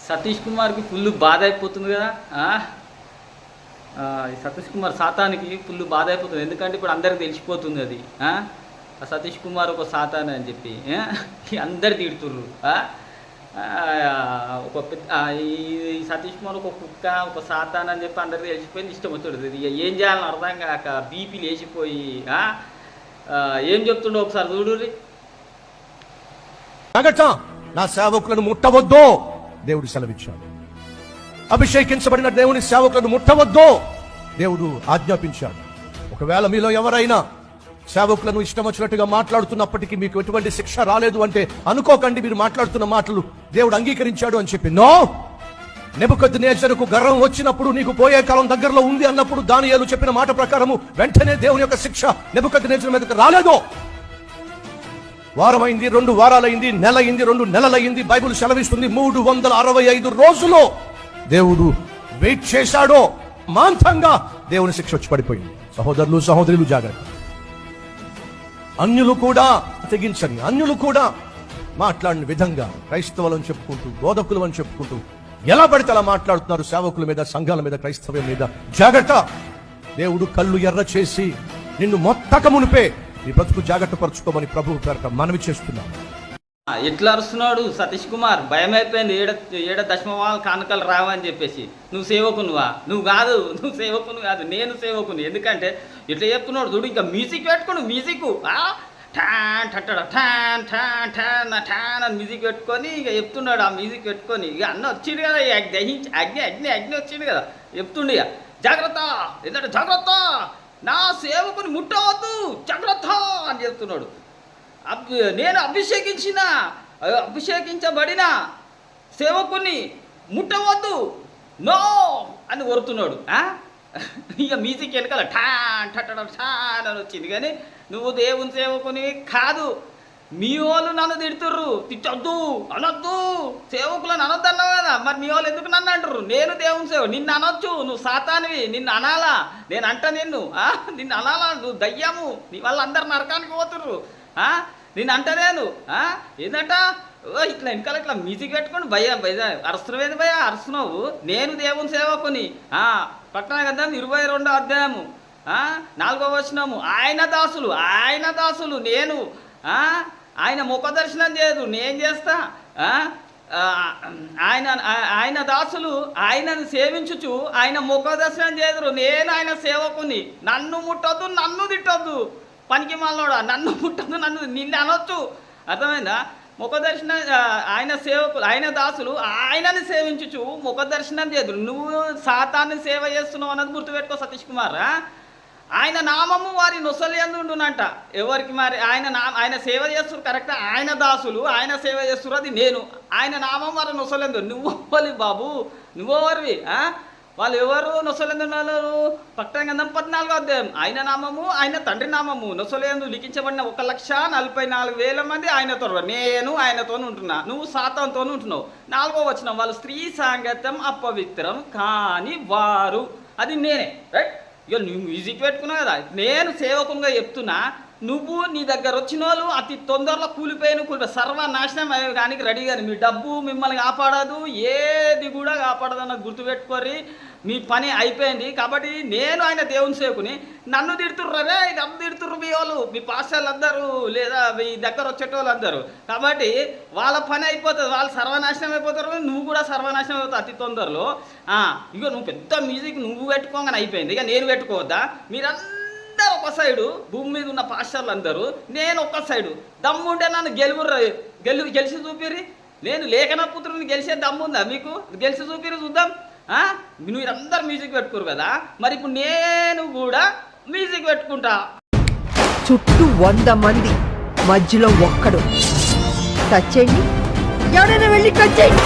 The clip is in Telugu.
సతీష్ కుమార్కి ఫుల్ బాధ అయిపోతుంది కదా. సతీష్ కుమార్ సాతానికి ఫుల్ బాధ అయిపోతుంది. ఎందుకంటే ఇప్పుడు అందరికి తెలిసిపోతుంది అది సతీష్ కుమార్ ఒక సాతాన్ అని చెప్పి అందరు తిడుతుర్రు. ఈ సతీష్ కుమార్ ఒక కుక్క ఒక సాతాన్ అని చెప్పి అందరికి తెలిసిపోయింది. ఇష్టం వచ్చాడు. ఇక ఏం చేయాలని అర్థం కాక బీపీలు వేసిపోయి ఏం చెప్తుండో ఒకసారి చూడుర్రి. నా సేవకులను ముట్టవద్దు దేవుడు సెలవిచ్చాడు. అభిషేకించబడిన దేవుని సేవకులను ముట్టవద్దు దేవుడు ఆజ్ఞాపించాడు. ఒకవేళ మీలో ఎవరైనా సేవకులను ఇష్టం వచ్చినట్టుగా మాట్లాడుతున్నప్పటికీ మీకు ఎటువంటి శిక్ష రాలేదు అంటే అనుకోకండి మీరు మాట్లాడుతున్న మాటలు దేవుడు అంగీకరించాడు అని చెప్పి. నో, నెబుకద్నెజరుకు గర్వం వచ్చినప్పుడు నీకు పోయే కాలం దగ్గరలో ఉంది అన్నప్పుడు దానియేలు చెప్పిన మాట ప్రకారము వెంటనే దేవుని యొక్క శిక్ష నెబుకద్నెజరు మీదకి రాలేదు. వారమైంది, 2 వారాలైంది, నెలయింది, 2 నెలలైంది. బైబిల్ సెలవిస్తుంది 365 రోజులు దేవుడు వెయిట్ చేశాడో మాంతంగా దేవుని శిక్ష వచ్చి పడిపోయింది. సహోదరులు సహోదరులు జాగ్రత్త. అన్యులు కూడా తెగించని, అన్యులు కూడా మాట్లాడిన విధంగా క్రైస్తవులు అని చెప్పుకుంటూ బోధకులు అని చెప్పుకుంటూ ఎలా పడితే అలా మాట్లాడుతున్నారు సేవకుల మీద, సంఘాల మీద, క్రైస్తవ్యం మీద. జాగ్రత్త. దేవుడు కళ్ళు ఎర్ర చేసి నిన్ను మొత్తక మునిపే నీ బ్రతుకు జాగ్రత్త పరచుకోమని ప్రభువు పేరట మనవి చేస్తున్నాను. ఎట్లా అరుస్తున్నాడు సతీష్ కుమార్. భయం అయిపోయింది. ఏడ దశమవాళ్ళ కానుకలు రావని చెప్పేసి. నువ్వు సేవకునువా? నువ్వు కాదు, నువ్వు సేవకును కాదు, నేను సేవకును. ఎందుకంటే ఇట్లా చెప్తున్నాడు చూడు. ఇంకా మ్యూజిక్ పెట్టుకోండు. మ్యూజిక్ ఠాన్ టట్టడ ఠాన్ ఠాన్ ఠాన్ ఠాన్ అని మ్యూజిక్ పెట్టుకొని ఇక చెప్తున్నాడు. ఆ మ్యూజిక్ పెట్టుకొని ఇక అన్న వచ్చిండు కదా, దహించి అగ్ని అగ్ని అగ్ని వచ్చిండు కదా, చెప్తుండే ఇక జాగ్రత్త, ఎందుకంటే జాగ్రత్త, నా సేవకుని ముట్టవద్దు, జాగ్రత్త అని చెప్తున్నాడు. నేను అభిషేకించబడిన సేవకుని ముట్టవద్దు, నో అని కోరుతున్నాడు. ఇక మ్యూజిక్ వెనకాల ఠాన్ టట్టడ ఠాన్ అని వచ్చింది. కానీ నువ్వు దేవుని సేవకుని కాదు. మీ వాళ్ళు నన్ను తిడుతుర్రు, తిట్టొద్దు అనొద్దు, సేవకులను అనొద్దు అన్నావు కదా, మరి మీ వాళ్ళు ఎందుకు నన్ను అంటారు? నేను దేవుని సేవ, నిన్ను అనొచ్చు, నువ్వు సాతానివి, నిన్ను అనాలా, నేను అంట నిన్ను అనాలా, నువ్వు దయ్యము, నీ వాళ్ళు అందరు నరకానికి పోతుర్రు, నేను అంట నేను ఏంటంట ఇట్లా వెనకాల ఇట్లా మ్యూజిక్ పెట్టుకొని భయ అరుస్తున్నావు. ఏంది భయ అరుస్తున్నావు? నేను దేవుని సేవకుని. పట్టణ కదా 22వ అధ్యాయము 4వ వచనము. ఆయన దాసులు నేను. ఆయన ముఖ దర్శనం చేయదు, నేను చేస్తా. ఆయన దాసులు ఆయనను సేవించుచు ఆయన ముఖ దర్శనం చేయదురు, నేను ఆయన సేవకుని. నన్ను ముట్టొద్దు, నన్ను తిట్టొద్దు, పనికి మాలోడా, నన్ను ముట్టొద్దు, నన్ను నిన్ను అనొచ్చు. అర్థమైందా? ముఖ దర్శనం ఆయన సేవకులు, ఆయన దాసులు ఆయనని సేవించుచు ముఖ దర్శనం చేయదురు. నువ్వు సాతాన్ని సేవ చేస్తున్నావు అన్నది గుర్తుపెట్టుకో సతీష్ కుమార్. ఆయన నామము వారి నొసలేందుండునంట. ఎవరికి మరి ఆయన సేవ చేస్తారు కరెక్ట్. ఆయన దాసులు ఆయన సేవ చేస్తారు, అది నేను. ఆయన నామం వారి నొసలేందు. నువ్వు బాబు, నువ్వెవరివి? వాళ్ళు ఎవరు నొసలేందున్నారు? ప్రకటన గ్రంథం 14వ అధ్యాయం. ఆయన నామము ఆయన తండ్రి నామము నొసలేందు లిఖించబడిన 1,44,000 మంది ఆయనతో. నేను ఆయనతో ఉంటున్నా, నువ్వు సాతానుతో ఉంటున్నావు. 4వ వచనం. వాళ్ళు స్త్రీ సాంగత్యం అపవిత్రం కాని వారు, అది నేనే. రైట్? ఇక నువ్వు మ్యూజిక్ పెట్టుకున్నావు కదా, నేను సేవకునిగా చెప్తున్నా. నువ్వు నీ దగ్గర వచ్చిన వాళ్ళు అతి తొందరలో కూలిపోయిన సర్వనాశనం అయ్యే కానీ రెడీ కానీ మీ డబ్బు మిమ్మల్ని కాపాడదు, ఏది కూడా కాపాడదన్న గుర్తుపెట్టుకోరి. మీ పని అయిపోయింది. కాబట్టి నేను ఆయన దేవుని సేవకుని. నన్ను తిడుతుర్రే, నన్ను తిడుతుర్రు మీ వాళ్ళు, మీ పాస్టర్లు అందరూ, లేదా మీ దగ్గర వచ్చేటోళ్ళు అందరూ. కాబట్టి వాళ్ళ పని అయిపోతుంది, వాళ్ళు సర్వనాశనం అయిపోతారు, నువ్వు కూడా సర్వనాశనం అయిపోతావు అతి తొందరలో. ఇక నువ్వు పెద్ద మ్యూజిక్ నువ్వు పెట్టుకోగానే అయిపోయింది, ఇక నేను పెట్టుకోవద్దా? మీరందరూ ఒక సైడు, భూమి మీద ఉన్న పాస్టర్లు అందరూ, నేను ఒక్క సైడు. దమ్ముంటే నన్ను గెలిచి చూపిరి. నేను లేఖన పుత్రుని గెలిచే దమ్ముందా మీకు? గెలిచి చూపిరి చూద్దాం. మీరందరూ మ్యూజిక్ పెట్టుకోరు కదా, మరి ఇప్పుడు నేను కూడా మ్యూజిక్ పెట్టుకుంటా. చుట్టూ 100 మంది, మధ్యలో ఒక్కడు. టచ్ చేయండి, ఎవరైనా వెళ్ళి టచ్ చేయండి.